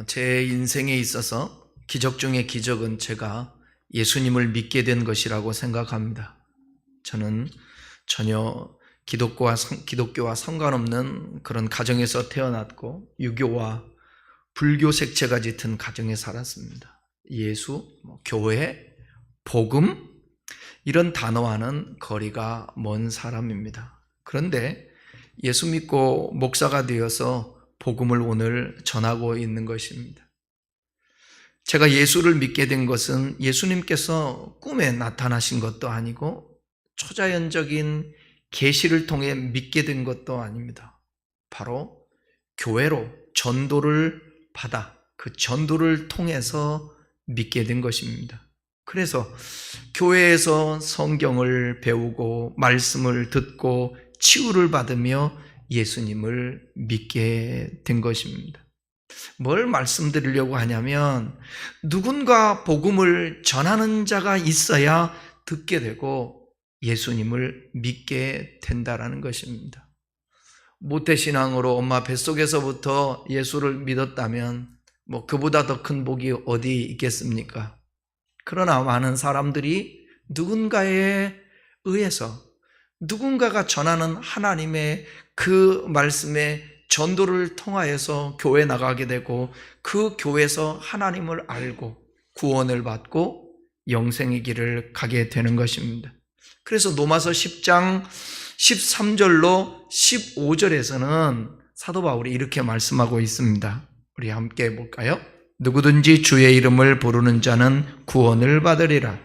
제 인생에 있어서 기적 중의 기적은 제가 예수님을 믿게 된 것이라고 생각합니다. 저는 전혀 기독교와 상관없는 그런 가정에서 태어났고 유교와 불교 색채가 짙은 가정에 살았습니다. 예수, 교회, 복음 이런 단어와는 거리가 먼 사람입니다. 그런데 예수 믿고 목사가 되어서 복음을 오늘 전하고 있는 것입니다. 제가 예수를 믿게 된 것은 예수님께서 꿈에 나타나신 것도 아니고 초자연적인 계시를 통해 믿게 된 것도 아닙니다. 바로 교회로 전도를 받아 그 전도를 통해서 믿게 된 것입니다. 그래서 교회에서 성경을 배우고 말씀을 듣고 치유를 받으며 예수님을 믿게 된 것입니다. 뭘 말씀드리려고 하냐면 누군가 복음을 전하는 자가 있어야 듣게 되고 예수님을 믿게 된다라는 것입니다. 모태신앙으로 엄마 뱃속에서부터 예수를 믿었다면 그보다 더 큰 복이 어디 있겠습니까? 그러나 많은 사람들이 누군가에 의해서 누군가가 전하는 하나님의 그 말씀의 전도를 통하여서 교회 나가게 되고 그 교회에서 하나님을 알고 구원을 받고 영생의 길을 가게 되는 것입니다. 그래서 로마서 10장 13절로 15절에서는 사도 바울이 이렇게 말씀하고 있습니다. 우리 함께 해볼까요? 누구든지 주의 이름을 부르는 자는 구원을 받으리라.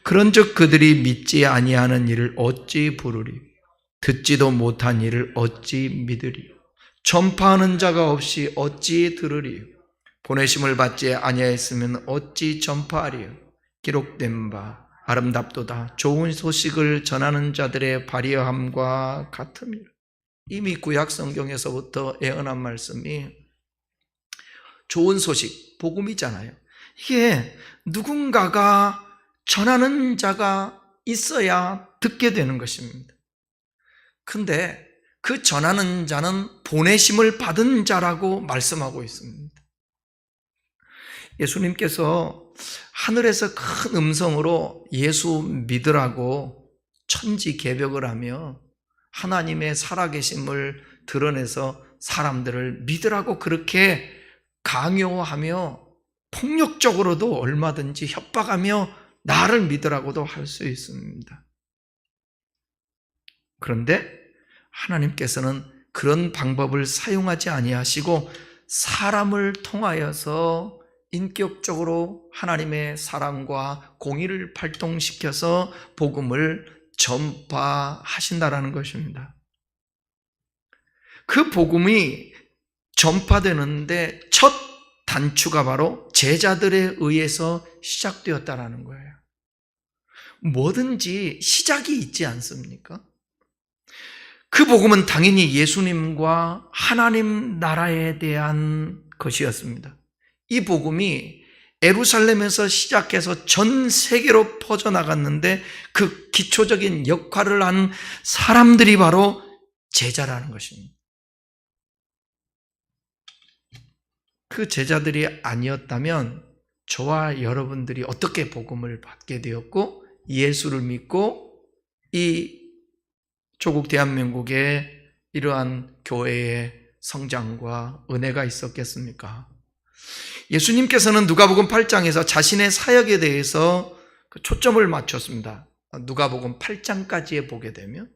그런즉 그들이 믿지 아니하는 일을 어찌 부르리? 듣지도 못한 일을 어찌 믿으리? 전파하는 자가 없이 어찌 들으리요? 보내심을 받지 아니하였으면 어찌 전파하리요? 기록된 바 아름답도다 좋은 소식을 전하는 자들의 발휘함과 같음이라. 이미 구약 성경에서부터 예언한 말씀이 좋은 소식, 복음이잖아요. 이게 누군가가 전하는 자가 있어야 듣게 되는 것입니다. 근데 그 전하는 자는 보내심을 받은 자라고 말씀하고 있습니다. 예수님께서 하늘에서 큰 음성으로 예수 믿으라고 천지개벽을 하며 하나님의 살아계심을 드러내서 사람들을 믿으라고 그렇게 강요하며 폭력적으로도 얼마든지 협박하며 나를 믿으라고도 할 수 있습니다. 그런데 하나님께서는 그런 방법을 사용하지 아니하시고 사람을 통하여서 인격적으로 하나님의 사랑과 공의를 발동시켜서 복음을 전파하신다라는 것입니다. 그 복음이 전파되는데 첫 단추가 바로 제자들에 의해서 시작되었다라는 거예요. 뭐든지 시작이 있지 않습니까? 그 복음은 당연히 예수님과 하나님 나라에 대한 것이었습니다. 이 복음이 예루살렘에서 시작해서 전 세계로 퍼져나갔는데 그 기초적인 역할을 한 사람들이 바로 제자라는 것입니다. 그 제자들이 아니었다면 저와 여러분들이 어떻게 복음을 받게 되었고 예수를 믿고 이 조국 대한민국에 이러한 교회의 성장과 은혜가 있었겠습니까? 예수님께서는 누가복음 8장에서 자신의 사역에 대해서 초점을 맞췄습니다. 누가복음 8장까지에 보게 되면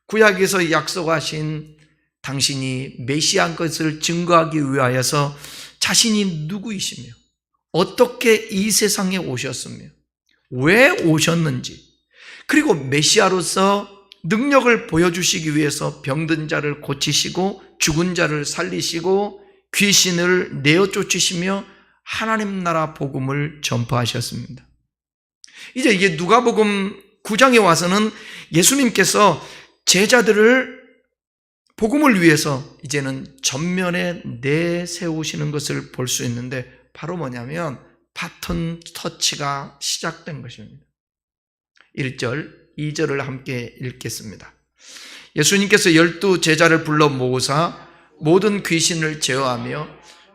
구약에서 약속하신 당신이 메시아인 것을 증거하기 위하여서 자신이 누구이시며 어떻게 이 세상에 오셨으며 왜 오셨는지 그리고 메시아로서 능력을 보여주시기 위해서 병든 자를 고치시고 죽은 자를 살리시고 귀신을 내어 쫓으시며 하나님 나라 복음을 전파하셨습니다. 이제 이게 누가복음 9장에 와서는 예수님께서 제자들을 복음을 위해서 이제는 전면에 내세우시는 것을 볼 수 있는데 바로 뭐냐면 바톤 터치가 시작된 것입니다. 1절, 2절을 함께 읽겠습니다. 예수님께서 12 제자를 불러 모으사 모든 귀신을 제어하며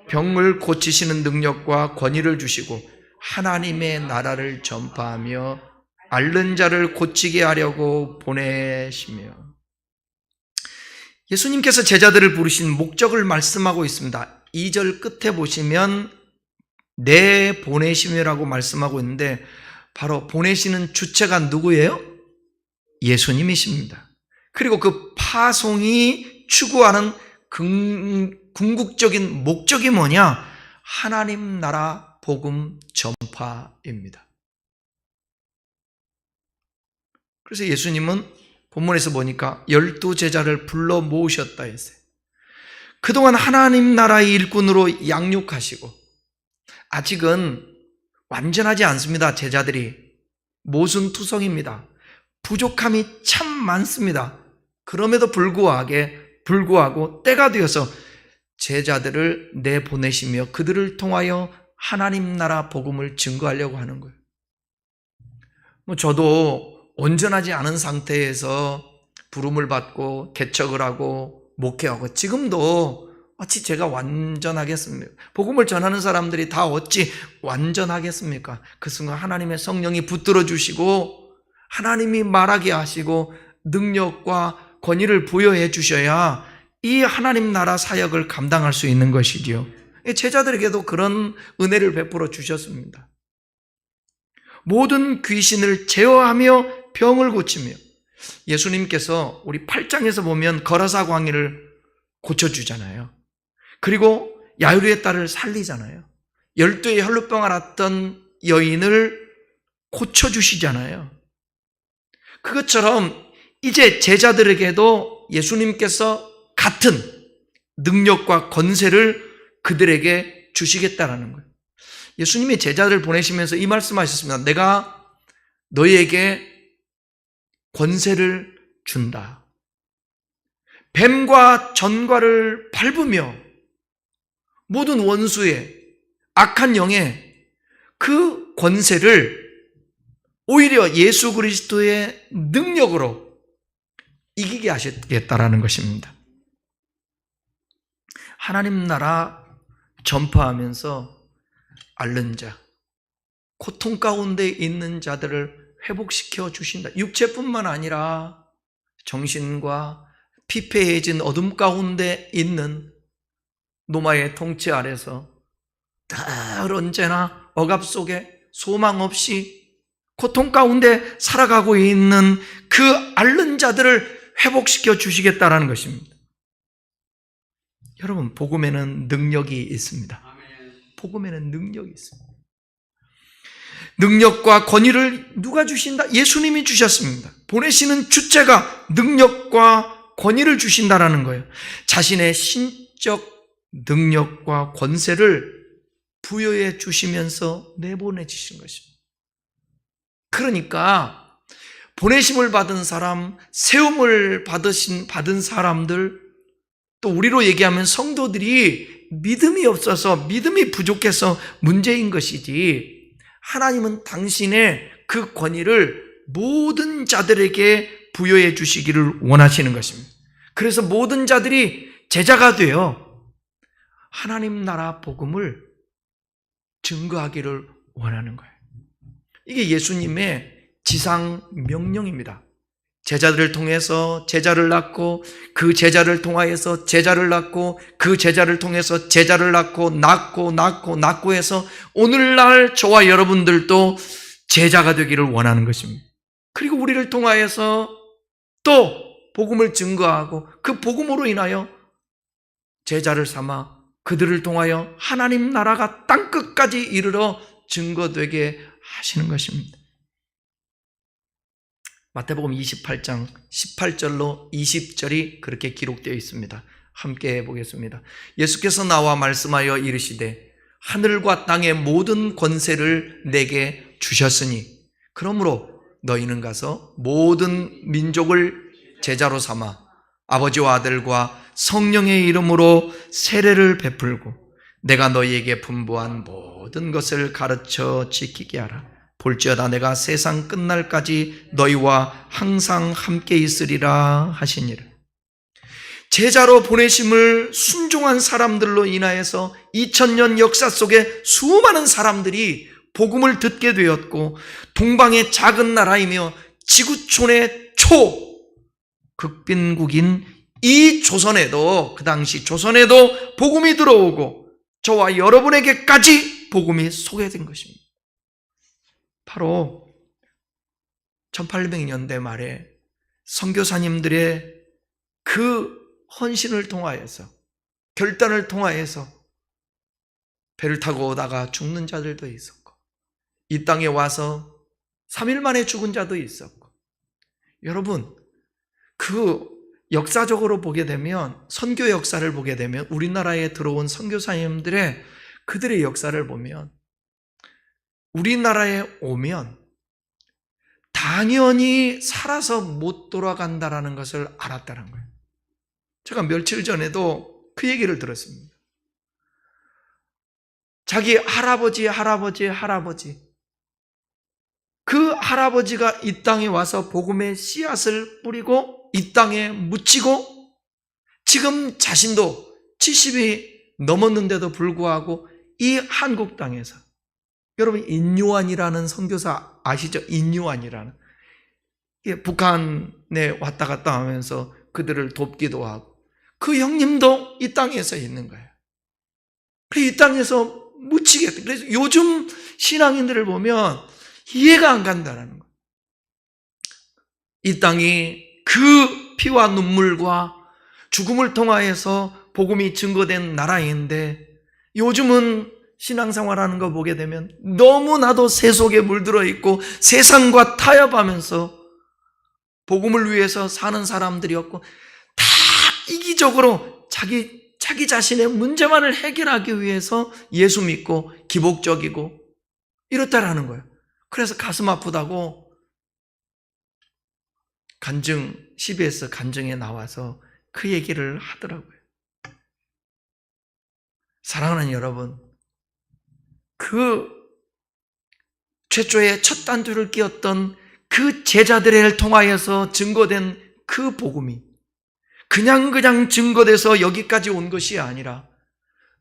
병을 고치시는 능력과 권위를 주시고 하나님의 나라를 전파하며 앓는 자를 고치게 하려고 보내시며. 예수님께서 제자들을 부르신 목적을 말씀하고 있습니다. 2절 끝에 보시면 내 보내심이라고 말씀하고 있는데 바로 보내시는 주체가 누구예요? 예수님이십니다. 그리고 그 파송이 추구하는 궁극적인 목적이 뭐냐? 하나님 나라 복음 전파입니다. 그래서 예수님은 본문에서 보니까 12제자를 불러 모으셨다 했어요. 그동안 하나님 나라의 일꾼으로 양육하시고 아직은 완전하지 않습니다. 제자들이 모순투성입니다. 부족함이 참 많습니다. 그럼에도 불구하고 때가 되어서 제자들을 내보내시며 그들을 통하여 하나님 나라 복음을 증거하려고 하는 거예요. 저도 온전하지 않은 상태에서 부름을 받고 개척을 하고 목회하고 지금도 어찌 제가 완전하겠습니까? 복음을 전하는 사람들이 다 어찌 완전하겠습니까? 그 순간 하나님의 성령이 붙들어 주시고 하나님이 말하게 하시고 능력과 권위를 부여해 주셔야 이 하나님 나라 사역을 감당할 수 있는 것이지요. 제자들에게도 그런 은혜를 베풀어 주셨습니다. 모든 귀신을 제어하며 병을 고치며. 예수님께서 우리 8장에서 보면 거라사 광야를 고쳐주잖아요. 그리고 야이로의 딸을 살리잖아요. 12의 혈루병 앓았던 여인을 고쳐주시잖아요. 그것처럼 이제 제자들에게도 예수님께서 같은 능력과 권세를 그들에게 주시겠다라는 거예요. 예수님이 제자를 보내시면서 이 말씀하셨습니다. 내가 너희에게 권세를 준다. 뱀과 전과를 밟으며 모든 원수의 악한 영의 그 권세를 오히려 예수 그리스도의 능력으로 이기게 하시겠다라는 것입니다. 하나님 나라 전파하면서 앓는 자, 고통 가운데 있는 자들을 회복시켜 주신다. 육체뿐만 아니라 정신과 피폐해진 어둠 가운데 있는 노마의 통치 아래서 늘 언제나 억압 속에 소망 없이 고통 가운데 살아가고 있는 그 앓는 자들을 회복시켜 주시겠다라는 것입니다. 여러분, 복음에는 능력이 있습니다. 복음에는 능력이 있습니다. 능력과 권위를 누가 주신다? 예수님이 주셨습니다. 보내시는 주체가 능력과 권위를 주신다라는 거예요. 자신의 신적 능력과 권세를 부여해 주시면서 내보내 주신 것입니다. 그러니까 보내심을 받은 사람, 세움을 받은 사람들, 또 우리로 얘기하면 성도들이 믿음이 없어서, 믿음이 부족해서 문제인 것이지, 하나님은 당신의 그 권위를 모든 자들에게 부여해 주시기를 원하시는 것입니다. 그래서 모든 자들이 제자가 되어 하나님 나라 복음을 증거하기를 원하는 거예요. 이게 예수님의 지상 명령입니다. 제자들을 통해서 제자를 낳고 그 제자를 통하여서 제자를 낳고 그 제자를 통해서 제자를 낳고 해서 오늘날 저와 여러분들도 제자가 되기를 원하는 것입니다. 그리고 우리를 통하여서 또 복음을 증거하고 그 복음으로 인하여 제자를 삼아 그들을 통하여 하나님 나라가 땅끝까지 이르러 증거되게 하시는 것입니다. 마태복음 28장 18절로 20절이 그렇게 기록되어 있습니다. 함께 보겠습니다. 예수께서 나와 말씀하여 이르시되 하늘과 땅의 모든 권세를 내게 주셨으니 그러므로 너희는 가서 모든 민족을 제자로 삼아 아버지와 아들과 성령의 이름으로 세례를 베풀고 내가 너희에게 분부한 모든 것을 가르쳐 지키게 하라. 볼지어다 내가 세상 끝날까지 너희와 항상 함께 있으리라 하시니라. 제자로 보내심을 순종한 사람들로 인하여서 2000년 역사 속에 수많은 사람들이 복음을 듣게 되었고, 동방의 작은 나라이며 지구촌의 초극빈국인 이 조선에도, 그 당시 조선에도 복음이 들어오고 저와 여러분에게까지 복음이 소개된 것입니다. 바로 1800년대 말에 선교사님들의 그 헌신을 통하여서, 결단을 통하여서 배를 타고 오다가 죽는 자들도 있었고, 이 땅에 와서 3일 만에 죽은 자도 있었고, 여러분, 그 역사적으로 보게 되면, 선교 역사를 보게 되면, 우리나라에 들어온 선교사님들의 그들의 역사를 보면, 우리나라에 오면 당연히 살아서 못 돌아간다라는 것을 알았다는 거예요. 제가 며칠 전에도 그 얘기를 들었습니다. 자기 할아버지 그 할아버지가 이 땅에 와서 복음의 씨앗을 뿌리고 이 땅에 묻히고, 지금 자신도 70이 넘었는데도 불구하고 이 한국 땅에서, 여러분 인요한이라는 선교사 아시죠? 인요한이라는, 북한에 왔다 갔다 하면서 그들을 돕기도 하고, 그 형님도 이 땅에서 있는 거예요. 그래서 이 땅에서 묻히겠다. 그래서 요즘 신앙인들을 보면 이해가 안 간다는 거예요. 이 땅이 그 피와 눈물과 죽음을 통하여서 복음이 증거된 나라인데, 요즘은 신앙생활하는 거 보게 되면 너무나도 세속에 물들어 있고 세상과 타협하면서 복음을 위해서 사는 사람들이었고, 다 이기적으로 자기 자신의 문제만을 해결하기 위해서 예수 믿고 기복적이고 이렇다라는 거예요. 그래서 가슴 아프다고 CBS 간증에 나와서 그 얘기를 하더라고요. 사랑하는 여러분, 그 최초의 첫 단추를 끼웠던 그 제자들을 통하여서 증거된 그 복음이 그냥 증거돼서 여기까지 온 것이 아니라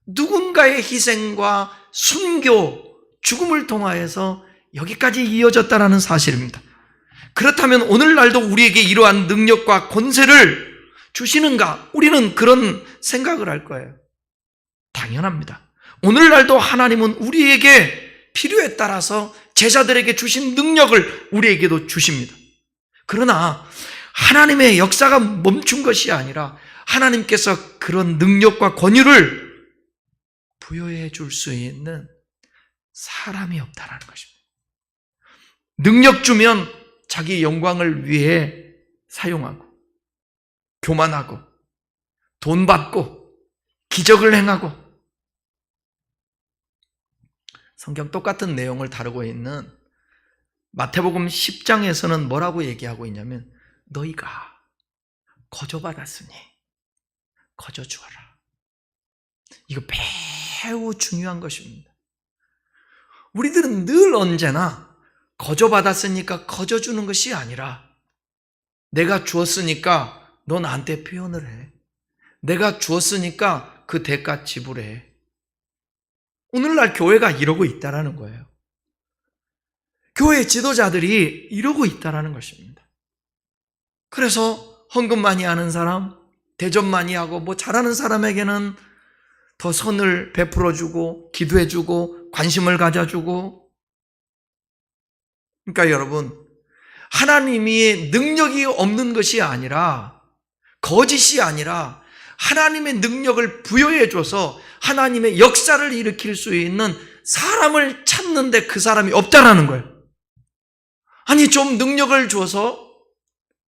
누군가의 희생과 순교, 죽음을 통하여서 여기까지 이어졌다는 사실입니다. 그렇다면 오늘날도 우리에게 이러한 능력과 권세를 주시는가? 우리는 그런 생각을 할 거예요. 당연합니다. 오늘날도 하나님은 우리에게 필요에 따라서 제자들에게 주신 능력을 우리에게도 주십니다. 그러나 하나님의 역사가 멈춘 것이 아니라 하나님께서 그런 능력과 권유를 부여해 줄 수 있는 사람이 없다는 것입니다. 능력 주면 자기 영광을 위해 사용하고, 교만하고, 돈 받고, 기적을 행하고, 성경 똑같은 내용을 다루고 있는 마태복음 10장에서는 뭐라고 얘기하고 있냐면, 너희가 거저받았으니 거저주어라. 이거 매우 중요한 것입니다. 우리들은 늘 언제나 거저받았으니까 거저주는 것이 아니라, 내가 주었으니까 너 나한테 표현을 해. 내가 주었으니까 그 대가 지불해. 오늘날 교회가 이러고 있다는 거예요. 교회 지도자들이 이러고 있다는 것입니다. 그래서 헌금 많이 하는 사람, 대접 많이 하고 뭐 잘하는 사람에게는 더 선을 베풀어주고 기도해주고 관심을 가져주고. 그러니까 여러분, 하나님이 능력이 없는 것이 아니라, 거짓이 아니라 하나님의 능력을 부여해줘서 하나님의 역사를 일으킬 수 있는 사람을 찾는데 그 사람이 없다라는 거예요. 아니, 좀 능력을 줘서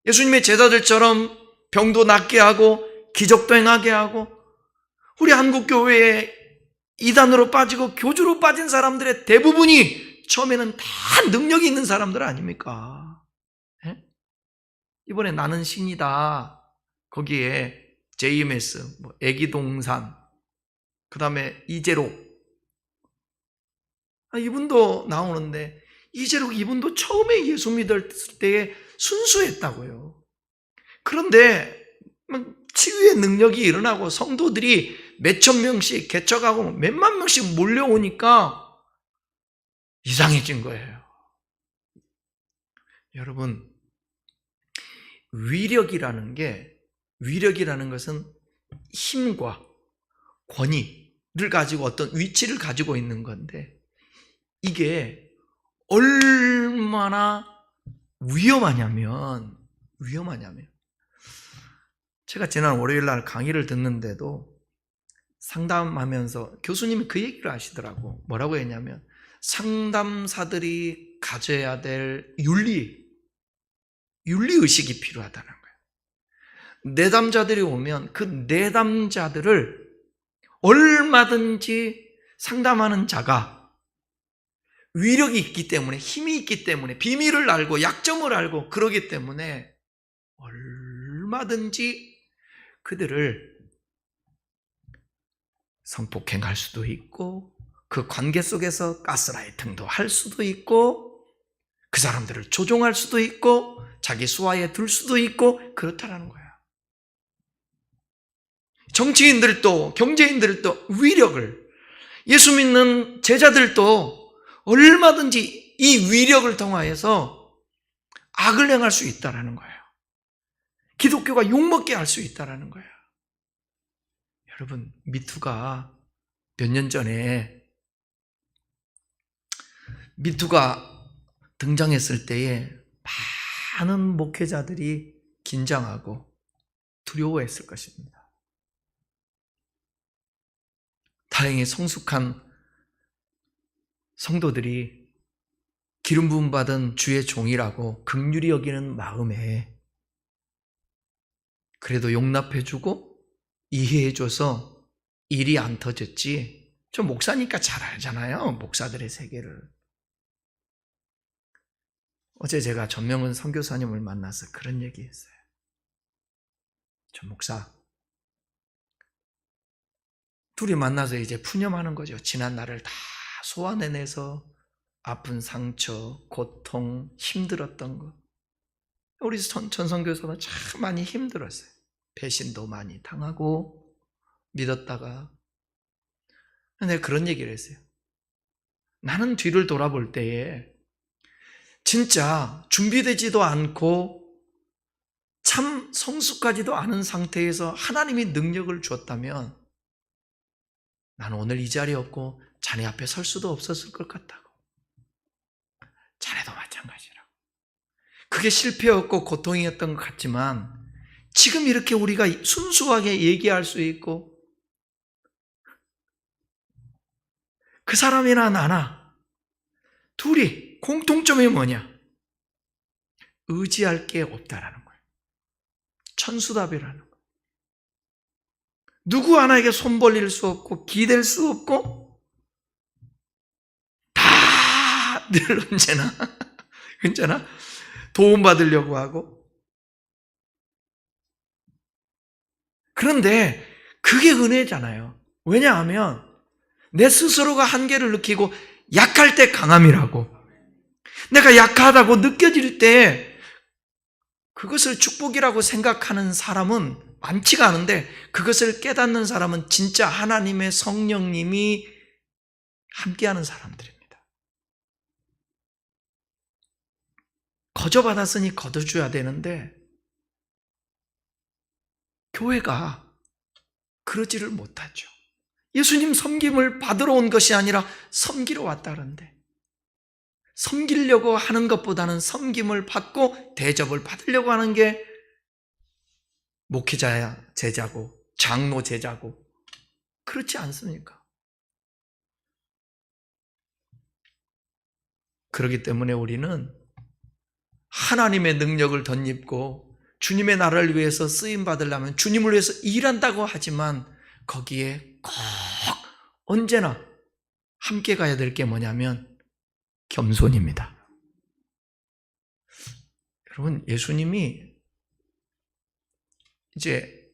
예수님의 제자들처럼 병도 낫게 하고 기적도 행하게 하고, 우리 한국교회에 이단으로 빠지고 교주로 빠진 사람들의 대부분이 처음에는 다 능력이 있는 사람들 아닙니까? 네? 이번에 나는 신이다, 거기에 JMS, 애기동산, 그 다음에 이재록, 이분도 나오는데, 이재록 이분도 처음에 예수 믿을 때에 순수했다고요. 그런데 치유의 능력이 일어나고 성도들이 몇천 명씩 개척하고 몇만 명씩 몰려오니까 이상해진 거예요. 여러분, 위력이라는 것은 힘과 권위를 가지고 어떤 위치를 가지고 있는 건데, 이게 얼마나 위험하냐면 제가 지난 월요일 날 강의를 듣는데도 상담하면서 교수님이 그 얘기를 하시더라고. 뭐라고 했냐면, 상담사들이 가져야 될 윤리의식이 필요하다는 거예요. 내담자들이 오면 그 내담자들을 얼마든지 상담하는 자가 위력이 있기 때문에, 힘이 있기 때문에, 비밀을 알고 약점을 알고 그러기 때문에 얼마든지 그들을 성폭행할 수도 있고, 그 관계 속에서 가스라이팅도 할 수도 있고, 그 사람들을 조종할 수도 있고, 자기 수하에 둘 수도 있고, 그렇다라는 거야. 정치인들도, 경제인들도 위력을, 예수 믿는 제자들도 얼마든지 이 위력을 통하여서 악을 행할 수 있다라는 거예요. 기독교가 욕먹게 할 수 있다라는 거예요. 여러분, 미투가 몇 년 전에 미투가 등장했을 때에 많은 목회자들이 긴장하고 두려워했을 것입니다. 다행히 성숙한 성도들이 기름 부음 받은 주의 종이라고 긍휼히 여기는 마음에 그래도 용납해주고 이해해줘서 일이 안 터졌지. 저 목사니까 잘 알잖아요, 목사들의 세계를. 어제 제가 전명은 선교사님을 만나서 그런 얘기했어요. 저 목사, 둘이 만나서 이제 푸념하는 거죠. 지난 날을 다 소환해내서 아픈 상처, 고통, 힘들었던 거. 우리 전선교사는 참 많이 힘들었어요. 배신도 많이 당하고 믿었다가. 근데 그런 얘기를 했어요. 나는 뒤를 돌아볼 때에 진짜 준비되지도 않고 참 성숙하지도 않은 상태에서 하나님이 능력을 줬다면 나는 오늘 이 자리에 없고 자네 앞에 설 수도 없었을 것 같다고. 자네도 마찬가지라고. 그게 실패였고 고통이었던 것 같지만 지금 이렇게 우리가 순수하게 얘기할 수 있고 그 사람이나 나나 둘이 공통점이 뭐냐? 의지할 게 없다라는 거예요. 천수답이라는 거예요. 누구 하나에게 손 벌릴 수 없고 기댈 수 없고 다 늘 언제나 도움받으려고 하고. 그런데 그게 은혜잖아요. 왜냐하면 내 스스로가 한계를 느끼고 약할 때 강함이라고. 내가 약하다고 느껴질 때 그것을 축복이라고 생각하는 사람은 많지가 않은데 그것을 깨닫는 사람은 진짜 하나님의 성령님이 함께하는 사람들입니다. 거저받았으니 거둬줘야 되는데 교회가 그러지를 못하죠. 예수님 섬김을 받으러 온 것이 아니라 섬기러 왔다는데 섬기려고 하는 것보다는 섬김을 받고 대접을 받으려고 하는 게 목회자 제자고 장로 제자고 그렇지 않습니까? 그렇기 때문에 우리는 하나님의 능력을 덧입고 주님의 나라를 위해서 쓰임받으려면 주님을 위해서 일한다고 하지만 거기에 꼭 언제나 함께 가야 될 게 뭐냐면 겸손입니다. 여러분, 예수님이 이제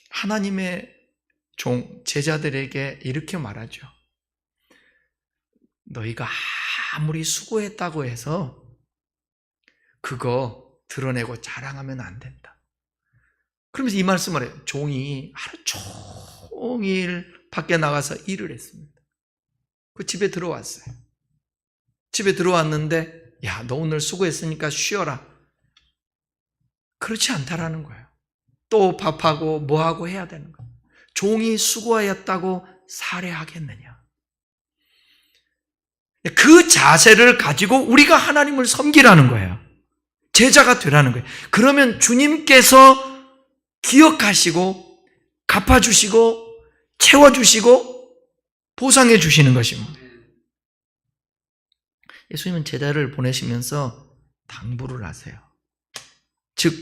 하나님의 종, 제자들에게 이렇게 말하죠. 너희가 아무리 수고했다고 해서 그거 드러내고 자랑하면 안 된다. 그러면서 이 말씀을 해요. 종이 하루 종일 밖에 나가서 일을 했습니다. 그 집에 들어왔어요. 집에 들어왔는데 야, 너 오늘 수고했으니까 쉬어라. 그렇지 않다라는 거예요. 또 밥하고 뭐하고 해야 되는 거예요. 종이 수고하였다고 살해하겠느냐. 그 자세를 가지고 우리가 하나님을 섬기라는 거예요. 제자가 되라는 거예요. 그러면 주님께서 기억하시고 갚아주시고 채워주시고 보상해 주시는 것입니다. 예수님은 제자를 보내시면서 당부를 하세요. 즉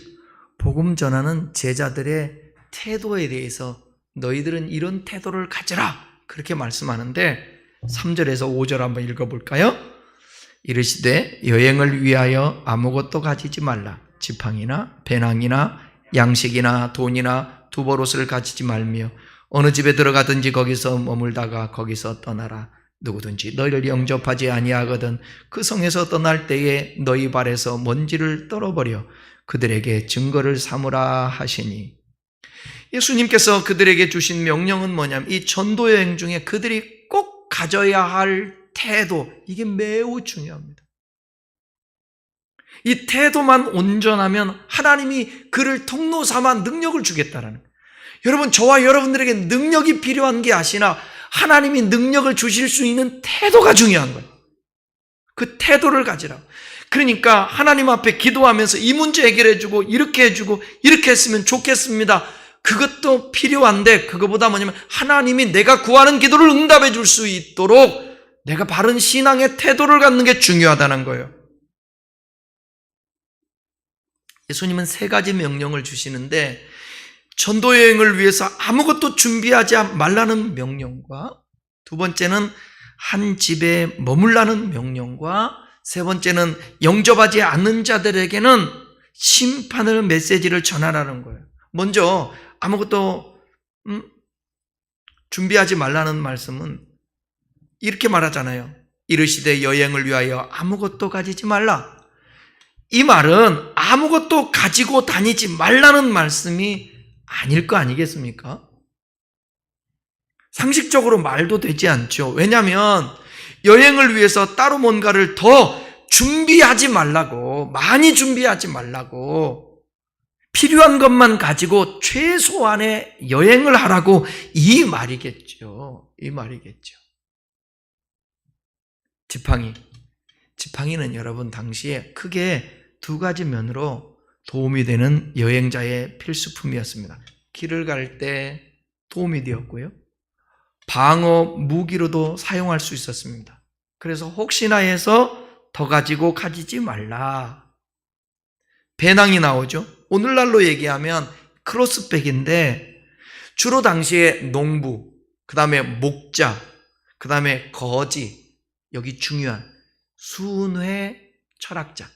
복음 전하는 제자들의 태도에 대해서 너희들은 이런 태도를 가져라 그렇게 말씀하는데 3절에서 5절 한번 읽어볼까요? 이르시되 여행을 위하여 아무것도 가지지 말라. 지팡이나 배낭이나 양식이나 돈이나 두벌옷을 가지지 말며 어느 집에 들어가든지 거기서 머물다가 거기서 떠나라. 누구든지 너희를 영접하지 아니하거든 그 성에서 떠날 때에 너희 발에서 먼지를 떨어버려 그들에게 증거를 삼으라 하시니. 예수님께서 그들에게 주신 명령은 뭐냐면 이 전도 여행 중에 그들이 꼭 가져야 할 태도, 이게 매우 중요합니다. 이 태도만 온전하면 하나님이 그를 통로 삼아 능력을 주겠다라는 거예요. 여러분, 저와 여러분들에게 능력이 필요한 게 아시나 하나님이 능력을 주실 수 있는 태도가 중요한 거예요. 그 태도를 가지라고. 그러니까 하나님 앞에 기도하면서 이 문제 해결해주고 이렇게 해주고 이렇게 했으면 좋겠습니다. 그것도 필요한데 그거보다 뭐냐면 하나님이 내가 구하는 기도를 응답해 줄 수 있도록 내가 바른 신앙의 태도를 갖는 게 중요하다는 거예요. 예수님은 3가지 명령을 주시는데 전도 여행을 위해서 아무것도 준비하지 말라는 명령과 두 번째는 한 집에 머물라는 명령과 세 번째는 영접하지 않는 자들에게는 심판의 메시지를 전하라는 거예요. 먼저 아무것도 준비하지 말라는 말씀은 이렇게 말하잖아요. 이르시되 여행을 위하여 아무것도 가지지 말라. 이 말은 아무것도 가지고 다니지 말라는 말씀이 아닐 거 아니겠습니까? 상식적으로 말도 되지 않죠. 왜냐하면 여행을 위해서 따로 뭔가를 더 준비하지 말라고, 많이 준비하지 말라고, 필요한 것만 가지고 최소한의 여행을 하라고 이 말이겠죠. 이 말이겠죠. 지팡이는 여러분 당시에 크게 2가지 면으로 도움이 되는 여행자의 필수품이었습니다. 길을 갈 때 도움이 되었고요. 방어 무기로도 사용할 수 있었습니다. 그래서 혹시나 해서 더 가지고 가지지 말라. 배낭이 나오죠. 오늘날로 얘기하면 크로스백인데 주로 당시에 농부, 그 다음에 목자, 그 다음에 거지, 여기 중요한 순회 철학자.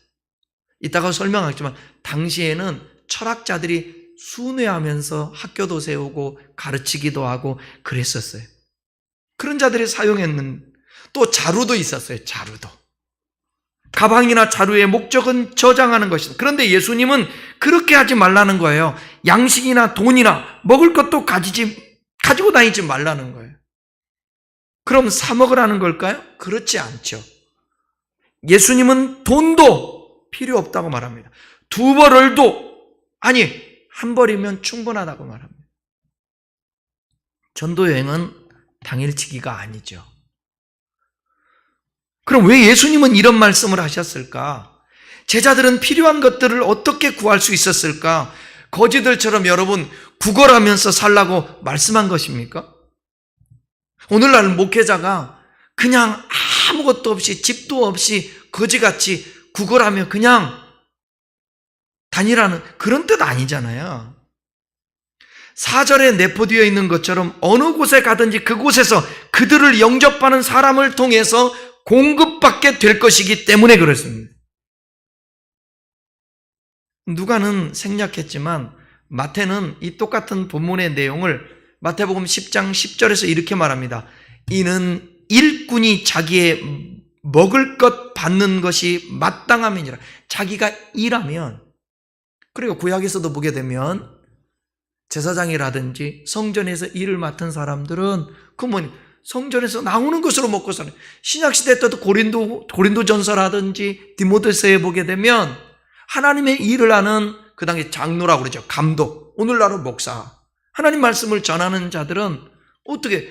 이따가 설명하겠지만 당시에는 철학자들이 순회하면서 학교도 세우고 가르치기도 하고 그랬었어요. 그런 자들이 사용했는, 또 자루도 있었어요. 자루도. 가방이나 자루의 목적은 저장하는 것이다. 그런데 예수님은 그렇게 하지 말라는 거예요. 양식이나 돈이나 먹을 것도 가지고 다니지 말라는 거예요. 그럼 사 먹으라는 걸까요? 그렇지 않죠. 예수님은 돈도 필요 없다고 말합니다. 2벌을도, 아니, 1벌이면 충분하다고 말합니다. 전도여행은 당일치기가 아니죠. 그럼 왜 예수님은 이런 말씀을 하셨을까? 제자들은 필요한 것들을 어떻게 구할 수 있었을까? 거지들처럼 여러분 구걸하면서 살라고 말씀한 것입니까? 오늘날 목회자가 그냥 아무것도 없이 집도 없이 거지같이 구걸하며 그냥 다니라는 그런 뜻 아니잖아요. 4절에 내포되어 있는 것처럼 어느 곳에 가든지 그곳에서 그들을 영접하는 사람을 통해서 공급받게 될 것이기 때문에 그렇습니다. 누가는 생략했지만 마태는 이 똑같은 본문의 내용을 마태복음 10장 10절에서 이렇게 말합니다. 이는 일꾼이 자기의 먹을 것 받는 것이 마땅함이니라. 자기가 일하면, 그리고 구약에서도 보게 되면 제사장이라든지 성전에서 일을 맡은 사람들은 성전에서 나오는 것으로 먹고 사는, 신약시대 때도 고린도 전서라든지 디모데서에 보게 되면 하나님의 일을 하는, 그 당시 장로라고 그러죠. 감독, 오늘날은 목사, 하나님 말씀을 전하는 자들은 어떻게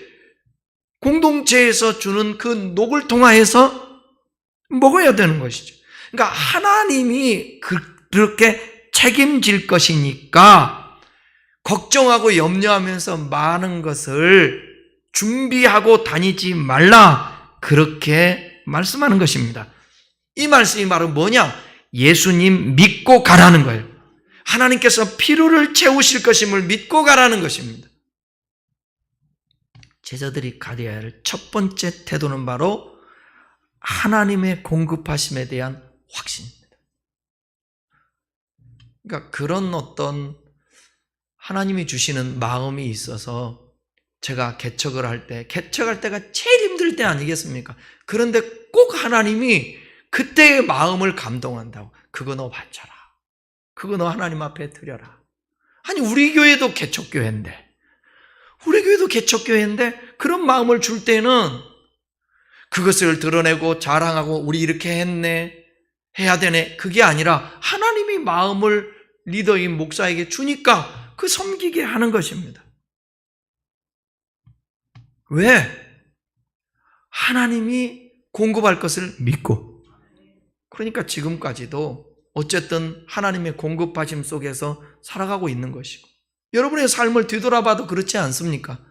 공동체에서 주는 그 녹을 통하여서 먹어야 되는 것이죠. 그러니까 하나님이 그렇게 책임질 것이니까 걱정하고 염려하면서 많은 것을 준비하고 다니지 말라, 그렇게 말씀하는 것입니다. 이 말씀이 바로 뭐냐? 예수님 믿고 가라는 거예요. 하나님께서 필요를 채우실 것임을 믿고 가라는 것입니다. 제자들이 가져야 할 첫 번째 태도는 바로 하나님의 공급하심에 대한 확신입니다. 그러니까 그런 어떤 하나님이 주시는 마음이 있어서, 제가 개척할 때가 제일 힘들 때 아니겠습니까? 그런데 꼭 하나님이 그때의 마음을 감동한다고. 그거 너 바쳐라. 그거 너 하나님 앞에 드려라. 아니, 우리 교회도 개척교회인데 그런 마음을 줄 때는 그것을 드러내고 자랑하고 우리 이렇게 했네, 해야 되네, 그게 아니라 하나님이 마음을 리더인 목사에게 주니까 그 섬기게 하는 것입니다. 왜? 하나님이 공급할 것을 믿고. 그러니까 지금까지도 어쨌든 하나님의 공급하심 속에서 살아가고 있는 것이고, 여러분의 삶을 뒤돌아봐도 그렇지 않습니까?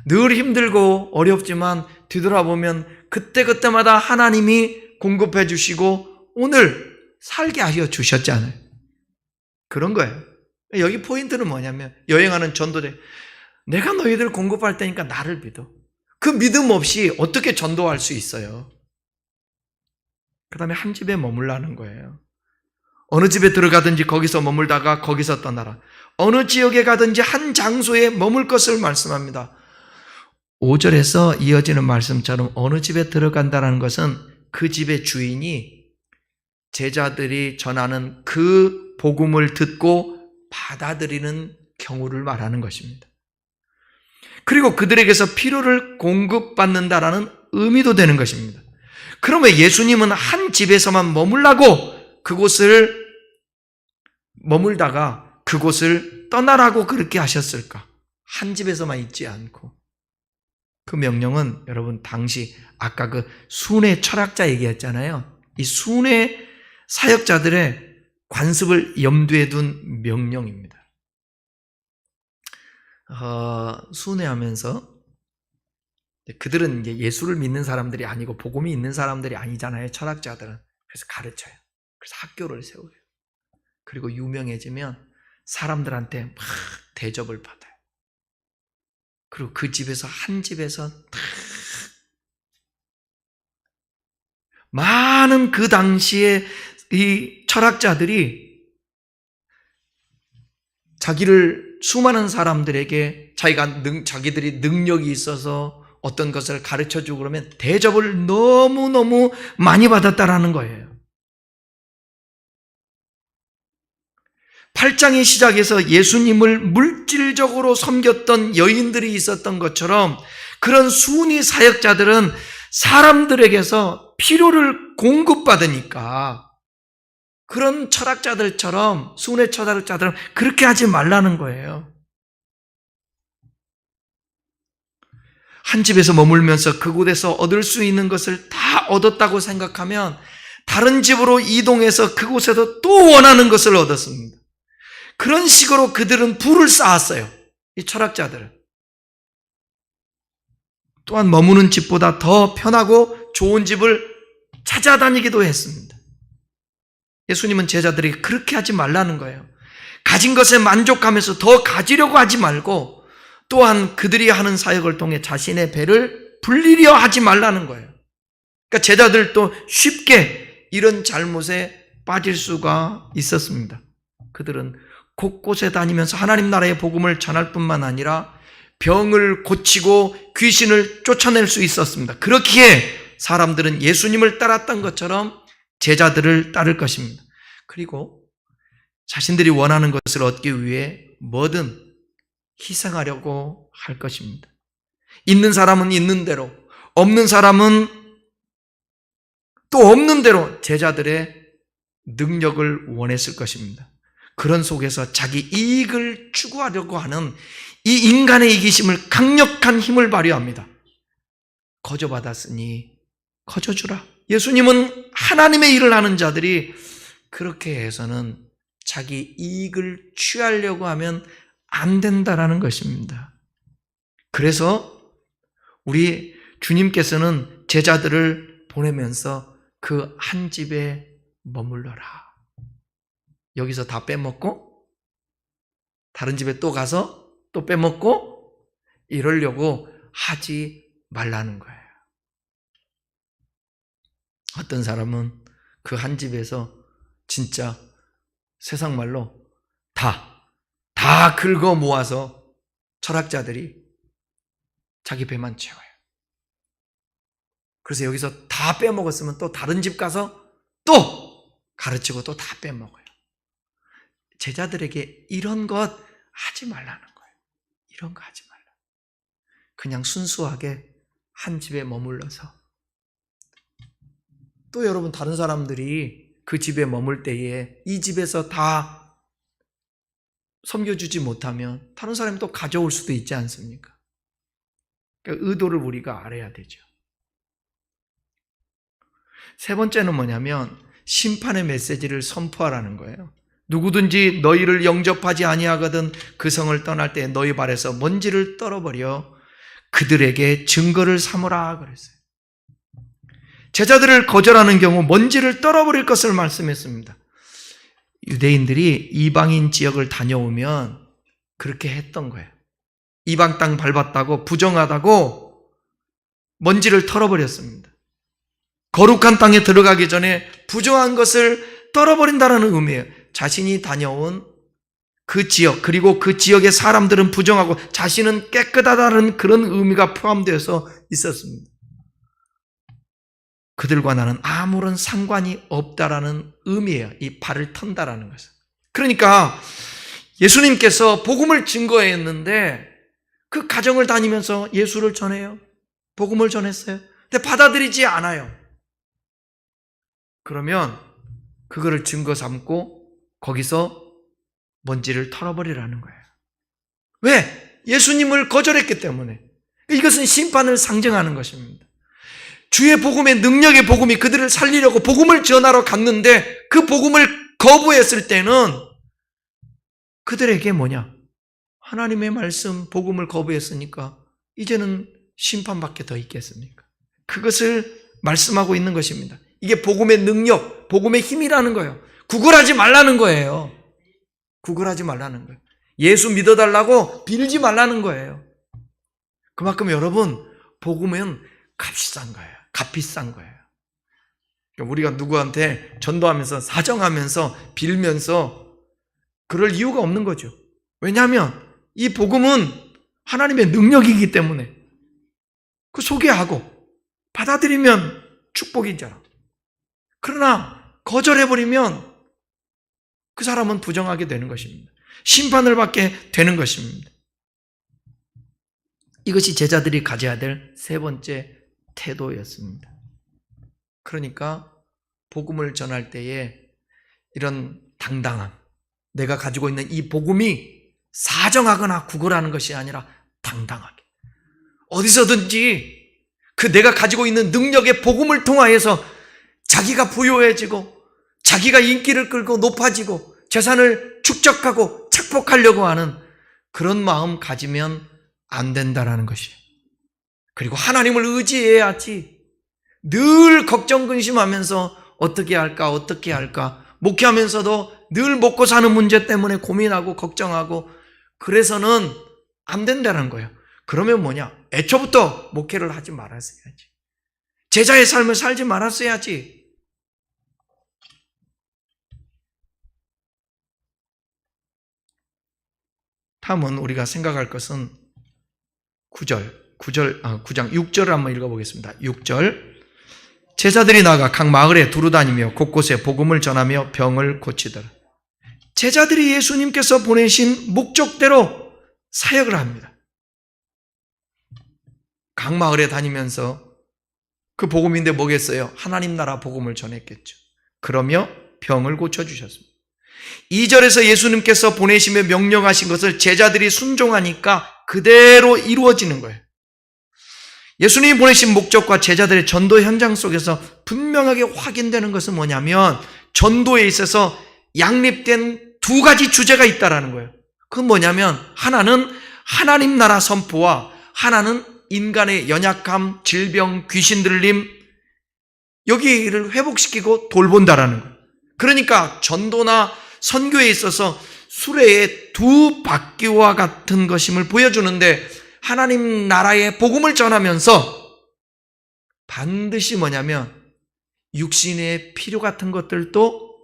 늘 힘들고 어렵지만 뒤돌아보면 그때그때마다 하나님이 공급해 주시고 오늘 살게 하여 주셨잖아요. 그런 거예요. 여기 포인트는 뭐냐면, 여행하는 전도자, 내가 너희들 공급할 테니까 나를 믿어. 그 믿음 없이 어떻게 전도할 수 있어요? 그 다음에 한 집에 머물라는 거예요. 어느 집에 들어가든지 거기서 머물다가 거기서 떠나라. 어느 지역에 가든지 한 장소에 머물 것을 말씀합니다. 5절에서 이어지는 말씀처럼 어느 집에 들어간다는 것은 그 집의 주인이 제자들이 전하는 그 복음을 듣고 받아들이는 경우를 말하는 것입니다. 그리고 그들에게서 필요를 공급받는다라는 의미도 되는 것입니다. 그러면 예수님은 한 집에서만 머물라고 그곳을 머물다가 그곳을 떠나라고 그렇게 하셨을까? 한 집에서만 있지 않고. 그 명령은 여러분, 당시 아까 그 순회 철학자 얘기했잖아요. 이 순회 사역자들의 관습을 염두에 둔 명령입니다. 순회하면서 그들은 이제 예수를 믿는 사람들이 아니고 복음이 있는 사람들이 아니잖아요. 철학자들은. 그래서 가르쳐요. 그래서 학교를 세워요. 그리고 유명해지면 사람들한테 막 대접을 받아요. 그리고 그 집에서, 한 집에서 많은 그 당시에 이 철학자들이 수많은 사람들에게 자기들이 능력이 있어서 어떤 것을 가르쳐주고 그러면 대접을 너무너무 많이 받았다라는 거예요. 8장의 시작에서 예수님을 물질적으로 섬겼던 여인들이 있었던 것처럼, 그런 순위 사역자들은 사람들에게서 필요를 공급받으니까 그런 철학자들처럼, 순회 철학자들은 그렇게 하지 말라는 거예요. 한 집에서 머물면서 그곳에서 얻을 수 있는 것을 다 얻었다고 생각하면 다른 집으로 이동해서 그곳에서 또 원하는 것을 얻었습니다. 그런 식으로 그들은 부를 쌓았어요. 이 철학자들은. 또한 머무는 집보다 더 편하고 좋은 집을 찾아다니기도 했습니다. 예수님은 제자들이 그렇게 하지 말라는 거예요. 가진 것에 만족하면서 더 가지려고 하지 말고, 또한 그들이 하는 사역을 통해 자신의 배를 불리려 하지 말라는 거예요. 그러니까 제자들도 쉽게 이런 잘못에 빠질 수가 있었습니다. 그들은 곳곳에 다니면서 하나님 나라의 복음을 전할 뿐만 아니라 병을 고치고 귀신을 쫓아낼 수 있었습니다. 그렇기에 사람들은 예수님을 따랐던 것처럼 제자들을 따를 것입니다. 그리고 자신들이 원하는 것을 얻기 위해 뭐든 희생하려고 할 것입니다. 있는 사람은 있는 대로, 없는 사람은 또 없는 대로 제자들의 능력을 원했을 것입니다. 그런 속에서 자기 이익을 추구하려고 하는 이 인간의 이기심을 강력한 힘을 발휘합니다. 거저받았으니 거저주라. 예수님은 하나님의 일을 하는 자들이 그렇게 해서는 자기 이익을 취하려고 하면 안 된다라는 것입니다. 그래서 우리 주님께서는 제자들을 보내면서 그 한 집에 머물러라. 여기서 다 빼먹고 다른 집에 또 가서 또 빼먹고 이러려고 하지 말라는 거예요. 어떤 사람은 그 한 집에서 진짜 세상 말로 다 긁어 모아서 철학자들이 자기 배만 채워요. 그래서 여기서 다 빼먹었으면 또 다른 집 가서 또 가르치고 또 다 빼먹어요. 제자들에게 이런 것 하지 말라는 거예요. 이런 거 하지 말라. 그냥 순수하게 한 집에 머물러서 또 여러분 다른 사람들이 그 집에 머물 때에 이 집에서 다 섬겨주지 못하면 다른 사람이 또 가져올 수도 있지 않습니까? 그러니까 의도를 우리가 알아야 되죠. 세 번째는 뭐냐면 심판의 메시지를 선포하라는 거예요. 누구든지 너희를 영접하지 아니하거든 그 성을 떠날 때 너희 발에서 먼지를 떨어버려 그들에게 증거를 삼으라 그랬어요. 제자들을 거절하는 경우 먼지를 떨어버릴 것을 말씀했습니다. 유대인들이 이방인 지역을 다녀오면 그렇게 했던 거예요. 이방 땅 밟았다고 부정하다고 먼지를 털어버렸습니다. 거룩한 땅에 들어가기 전에 부정한 것을 떨어버린다는 의미예요. 자신이 다녀온 그 지역, 그리고 그 지역의 사람들은 부정하고 자신은 깨끗하다는 그런 의미가 포함되어서 있었습니다. 그들과 나는 아무런 상관이 없다라는 의미예요. 이 발을 턴다라는 것은. 그러니까 예수님께서 복음을 증거했는데 그 가정을 다니면서 예수를 전해요. 복음을 전했어요. 근데 받아들이지 않아요. 그러면 그거를 증거 삼고 거기서 먼지를 털어버리라는 거예요. 왜? 예수님을 거절했기 때문에. 이것은 심판을 상징하는 것입니다. 주의 복음의 능력의 복음이 그들을 살리려고 복음을 전하러 갔는데 그 복음을 거부했을 때는 그들에게 뭐냐? 하나님의 말씀, 복음을 거부했으니까 이제는 심판밖에 더 있겠습니까? 그것을 말씀하고 있는 것입니다. 이게 복음의 능력, 복음의 힘이라는 거예요. 구걸하지 말라는 거예요. 구걸하지 말라는 거예요. 예수 믿어달라고 빌지 말라는 거예요. 그만큼 여러분, 복음은 값비싼 거예요. 값비싼 거예요. 우리가 누구한테 전도하면서 사정하면서 빌면서 그럴 이유가 없는 거죠. 왜냐하면 이 복음은 하나님의 능력이기 때문에 그 소개하고 받아들이면 축복이잖아. 그러나 거절해버리면 그 사람은 부정하게 되는 것입니다. 심판을 받게 되는 것입니다. 이것이 제자들이 가져야 될 세 번째 태도였습니다. 그러니까 복음을 전할 때에 이런 당당함, 내가 가지고 있는 이 복음이 사정하거나 구걸하는 것이 아니라 당당하게 어디서든지 그 내가 가지고 있는 능력의 복음을 통하여서 자기가 부유해지고 자기가 인기를 끌고 높아지고 재산을 축적하고 착복하려고 하는 그런 마음 가지면 안 된다라는 것이에요. 그리고 하나님을 의지해야지. 늘 걱정 근심하면서 어떻게 할까 목회하면서도 늘 먹고 사는 문제 때문에 고민하고 걱정하고 그래서는 안 된다는 거예요. 그러면 뭐냐? 애초부터 목회를 하지 말았어야지. 제자의 삶을 살지 말았어야지. 다음은 우리가 생각할 것은 9장 6절을 한번 읽어보겠습니다. 6절. 제자들이 나가 각 마을에 두루다니며 곳곳에 복음을 전하며 병을 고치더라. 제자들이 예수님께서 보내신 목적대로 사역을 합니다. 각 마을에 다니면서 그 복음인데 뭐겠어요? 하나님 나라 복음을 전했겠죠. 그러며 병을 고쳐주셨습니다. 2절에서 예수님께서 보내시며 명령하신 것을 제자들이 순종하니까 그대로 이루어지는 거예요. 예수님이 보내신 목적과 제자들의 전도 현장 속에서 분명하게 확인되는 것은 뭐냐면 전도에 있어서 양립된 두 가지 주제가 있다라는 거예요. 그건 뭐냐면 하나는 하나님 나라 선포와 하나는 인간의 연약함, 질병, 귀신 들림 여기를 회복시키고 돌본다라는 거예요. 그러니까 전도나 선교에 있어서 수레의 두 바퀴와 같은 것임을 보여주는데 하나님 나라의 복음을 전하면서 반드시 뭐냐면 육신의 필요 같은 것들도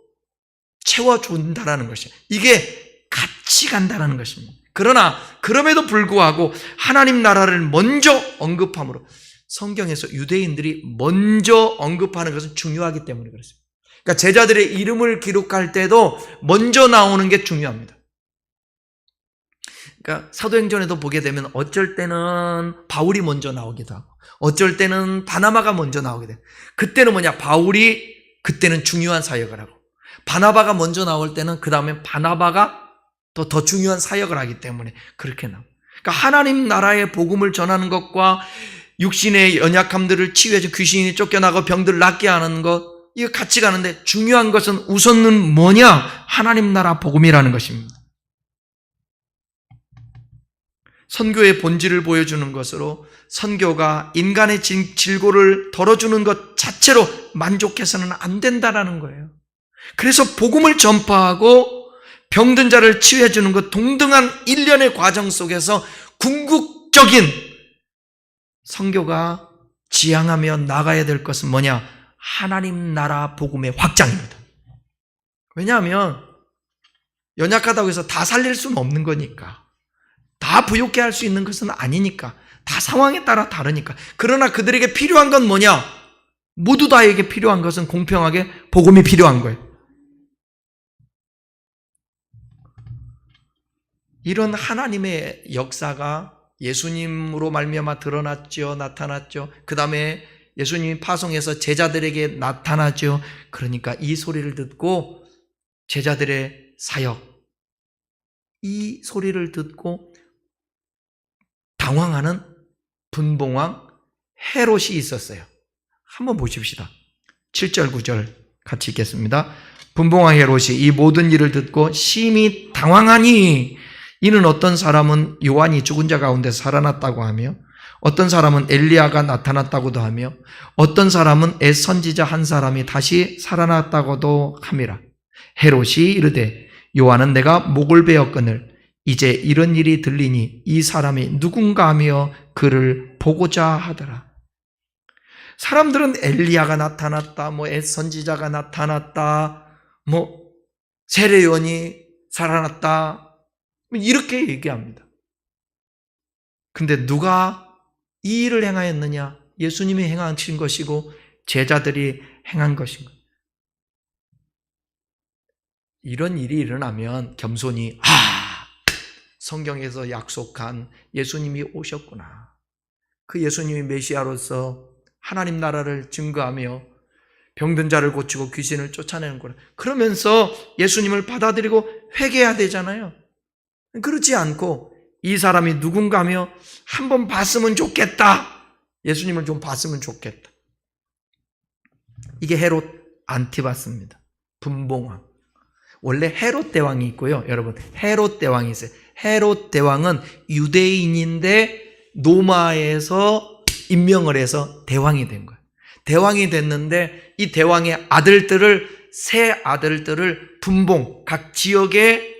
채워준다라는 것이에요. 이게 같이 간다는 것입니다. 그러나 그럼에도 불구하고 하나님 나라를 먼저 언급함으로 성경에서 유대인들이 먼저 언급하는 것은 중요하기 때문에 그렇습니다. 그러니까 제자들의 이름을 기록할 때도 먼저 나오는 게 중요합니다. 그러니까 사도행전에도 보게 되면 어쩔 때는 바울이 먼저 나오기도 하고 어쩔 때는 바나바가 먼저 나오게 돼요. 그때는 뭐냐? 바울이 그때는 중요한 사역을 하고 바나바가 먼저 나올 때는 그 다음에 바나바가 또 더 중요한 사역을 하기 때문에 그렇게 나와요. 그러니까 하나님 나라의 복음을 전하는 것과 육신의 연약함들을 치유해서 귀신이 쫓겨나고 병들을 낫게 하는 것 이거 같이 가는데 중요한 것은 우선은 뭐냐? 하나님 나라 복음이라는 것입니다. 선교의 본질을 보여주는 것으로 선교가 인간의 질고를 덜어주는 것 자체로 만족해서는 안 된다는 거예요. 그래서 복음을 전파하고 병든 자를 치유해 주는 것 동등한 일련의 과정 속에서 궁극적인 선교가 지향하며 나가야 될 것은 뭐냐? 하나님 나라 복음의 확장입니다. 왜냐하면 연약하다고 해서 다 살릴 수는 없는 거니까 다 부욕해 할 수 있는 것은 아니니까 다 상황에 따라 다르니까 그러나 그들에게 필요한 건 뭐냐? 모두 다에게 필요한 것은 공평하게 복음이 필요한 거예요. 이런 하나님의 역사가 예수님으로 말미암아 드러났죠. 나타났죠. 그 다음에 예수님이 파송해서 제자들에게 나타나죠. 그러니까 이 소리를 듣고 제자들의 사역 이 소리를 듣고 당황하는 분봉왕 헤롯이 있었어요. 한번 보십시다. 7절 9절 같이 읽겠습니다. 분봉왕 헤롯이 이 모든 일을 듣고 심히 당황하니 이는 어떤 사람은 요한이 죽은 자 가운데 살아났다고 하며 어떤 사람은 엘리야가 나타났다고도 하며 어떤 사람은 옛 선지자 한 사람이 다시 살아났다고도 함이라. 헤롯이 이르되 요한은 내가 목을 베었거늘 이제 이런 일이 들리니 이 사람이 누군가 하며 그를 보고자 하더라. 사람들은 엘리야가 나타났다, 옛 선지자가 나타났다, 세례 요한이 살아났다 이렇게 얘기합니다. 근데 누가 이 일을 행하였느냐? 예수님이 행하신 것이고 제자들이 행한 것인 거예요. 이런 일이 일어나면 겸손히 성경에서 약속한 예수님이 오셨구나. 그 예수님이 메시아로서 하나님 나라를 증거하며 병든 자를 고치고 귀신을 쫓아내는구나. 그러면서 예수님을 받아들이고 회개해야 되잖아요. 그렇지 않고 이 사람이 누군가 하며 한번 봤으면 좋겠다. 예수님을 좀 봤으면 좋겠다. 이게 헤롯 안티바스입니다. 분봉왕. 원래 헤롯 대왕이 있고요. 여러분 헤롯 대왕이 있어요. 헤롯 대왕은 유대인인데 로마에서 임명을 해서 대왕이 된 거예요. 대왕이 됐는데 이 대왕의 세 아들들을 분봉 각 지역에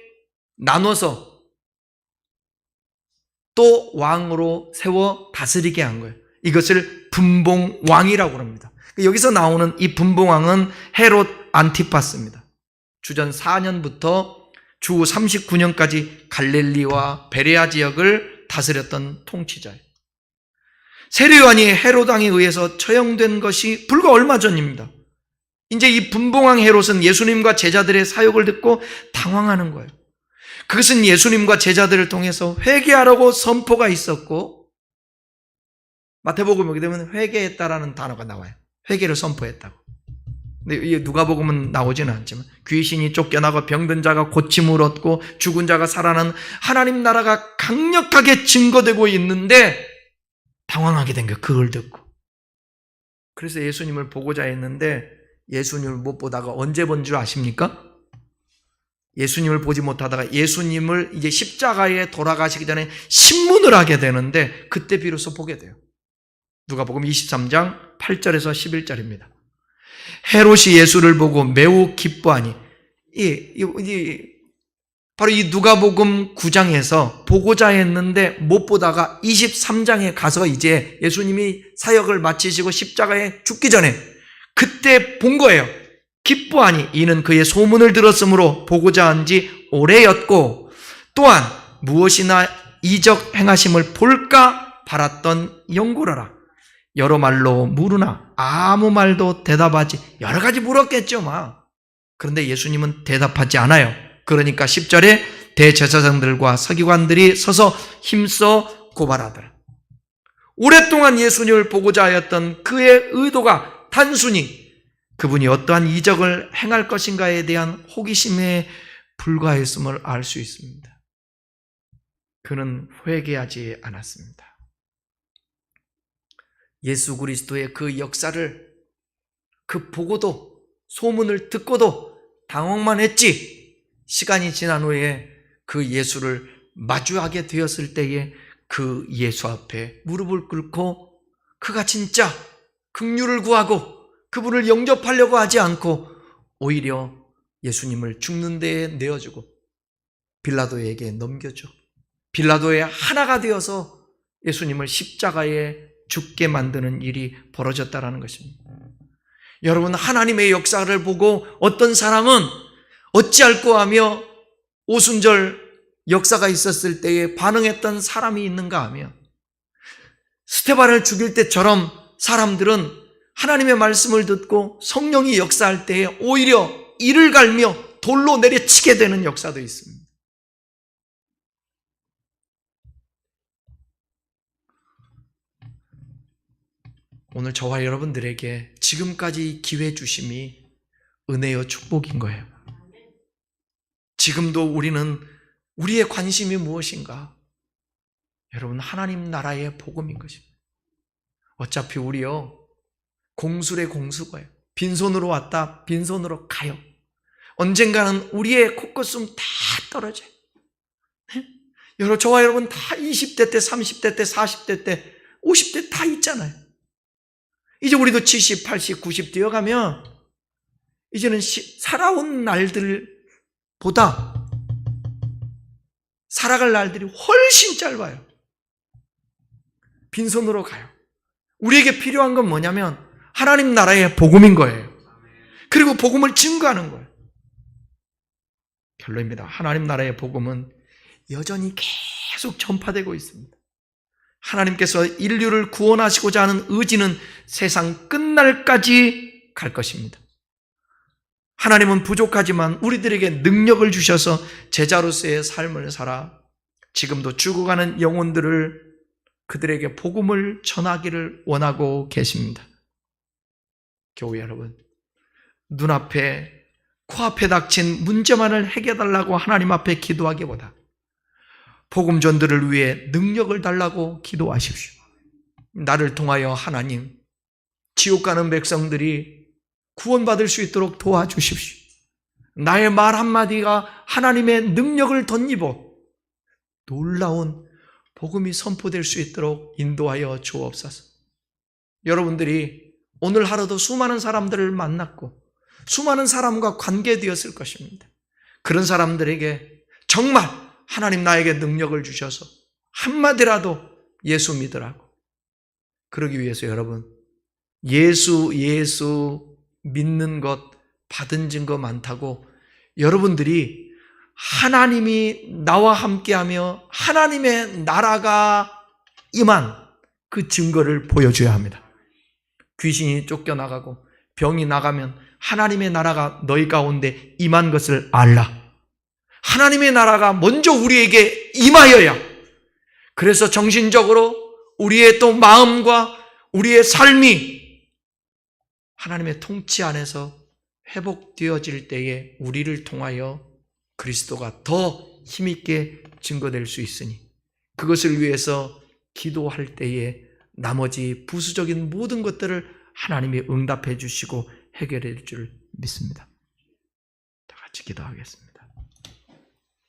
나눠서 또 왕으로 세워 다스리게 한 거예요. 이것을 분봉왕이라고 합니다. 여기서 나오는 이 분봉왕은 헤롯 안티파스입니다. 주전 4년부터 주 39년까지 갈릴리와 베레아 지역을 다스렸던 통치자예요. 세례 요한이 헤롯 왕에 의해서 처형된 것이 불과 얼마 전입니다. 이제 이 분봉왕 헤롯은 예수님과 제자들의 사역을 듣고 당황하는 거예요. 그것은 예수님과 제자들을 통해서 회개하라고 선포가 있었고, 마태복음에 보게 되면 회개했다라는 단어가 나와요. 회개를 선포했다고. 근데 누가복음은 나오지는 않지만 귀신이 쫓겨나고 병든 자가 고침을 얻고 죽은 자가 살아나는 하나님 나라가 강력하게 증거되고 있는데 당황하게 된 거예요. 그걸 듣고. 그래서 예수님을 보고자 했는데 예수님을 못 보다가 언제 본 줄 아십니까? 예수님을 보지 못하다가 예수님을 이제 십자가에 돌아가시기 전에 신문을 하게 되는데 그때 비로소 보게 돼요. 누가복음 23장 8절에서 11절입니다. 헤롯이 예수를 보고 매우 기뻐하니, 바로 이 누가복음 9장에서 보고자 했는데 못 보다가 23장에 가서 이제 예수님이 사역을 마치시고 십자가에 죽기 전에 그때 본 거예요. 기뻐하니 이는 그의 소문을 들었으므로 보고자 한 지 오래였고 또한 무엇이나 이적 행하심을 볼까 바랐던 영구라라. 여러 말로 물으나 아무 말도 대답하지, 여러 가지 물었겠죠 막. 그런데 예수님은 대답하지 않아요. 그러니까 10절에 대제사장들과 서기관들이 서서 힘써 고발하더라. 오랫동안 예수님을 보고자 하였던 그의 의도가 단순히 그분이 어떠한 이적을 행할 것인가에 대한 호기심에 불과했음을 알 수 있습니다. 그는 회개하지 않았습니다. 예수 그리스도의 그 역사를 그 보고도 소문을 듣고도 당황만 했지, 시간이 지난 후에 그 예수를 마주하게 되었을 때에 그 예수 앞에 무릎을 꿇고 그가 진짜 긍휼을 구하고 그분을 영접하려고 하지 않고 오히려 예수님을 죽는 데에 내어주고 빌라도에게 넘겨줘. 빌라도의 하나가 되어서 예수님을 십자가에 죽게 만드는 일이 벌어졌다는 것입니다. 여러분, 하나님의 역사를 보고 어떤 사람은 어찌할꼬 하며 오순절 역사가 있었을 때에 반응했던 사람이 있는가 하며, 스데반을 죽일 때처럼 사람들은 하나님의 말씀을 듣고 성령이 역사할 때에 오히려 이를 갈며 돌로 내려치게 되는 역사도 있습니다. 오늘 저와 여러분들에게 지금까지 기회 주심이 은혜요 축복인 거예요. 지금도 우리는 우리의 관심이 무엇인가? 여러분, 하나님 나라의 복음인 것입니다. 어차피 우리요 공술의 공수거예요. 빈손으로 왔다 빈손으로 가요. 언젠가는 우리의 코끝숨 다 떨어져요. 네? 여러분, 저와 여러분 다 20대 때, 30대 때, 40대 때, 50대 다 있잖아요. 이제 우리도 70, 80, 90 되어가면 이제는 살아온 날들보다 살아갈 날들이 훨씬 짧아요. 빈손으로 가요. 우리에게 필요한 건 뭐냐면 하나님 나라의 복음인 거예요. 그리고 복음을 증거하는 거예요. 결론입니다. 하나님 나라의 복음은 여전히 계속 전파되고 있습니다. 하나님께서 인류를 구원하시고자 하는 의지는 세상 끝날까지 갈 것입니다. 하나님은 부족하지만 우리들에게 능력을 주셔서 제자로서의 삶을 살아 지금도 죽어가는 영혼들을, 그들에게 복음을 전하기를 원하고 계십니다. 교회 여러분, 눈앞에 코앞에 닥친 문제만을 해결해달라고 하나님 앞에 기도하기보다 복음전들을 위해 능력을 달라고 기도하십시오. 나를 통하여 하나님, 지옥 가는 백성들이 구원받을 수 있도록 도와주십시오. 나의 말 한마디가 하나님의 능력을 덧입어 놀라운 복음이 선포될 수 있도록 인도하여 주옵소서. 여러분들이 오늘 하루도 수많은 사람들을 만났고 수많은 사람과 관계되었을 것입니다. 그런 사람들에게 정말 하나님 나에게 능력을 주셔서 한마디라도 예수 믿으라고. 그러기 위해서 여러분, 예수 믿는 것, 받은 증거 많다고 여러분들이 하나님이 나와 함께하며 하나님의 나라가 임한 그 증거를 보여줘야 합니다. 귀신이 쫓겨나가고 병이 나가면 하나님의 나라가 너희 가운데 임한 것을 알라. 하나님의 나라가 먼저 우리에게 임하여야, 그래서 정신적으로 우리의 또 마음과 우리의 삶이 하나님의 통치 안에서 회복되어질 때에 우리를 통하여 그리스도가 더 힘있게 증거될 수 있으니, 그것을 위해서 기도할 때에 나머지 부수적인 모든 것들을 하나님이 응답해 주시고 해결해 줄 줄 믿습니다. 다 같이 기도하겠습니다.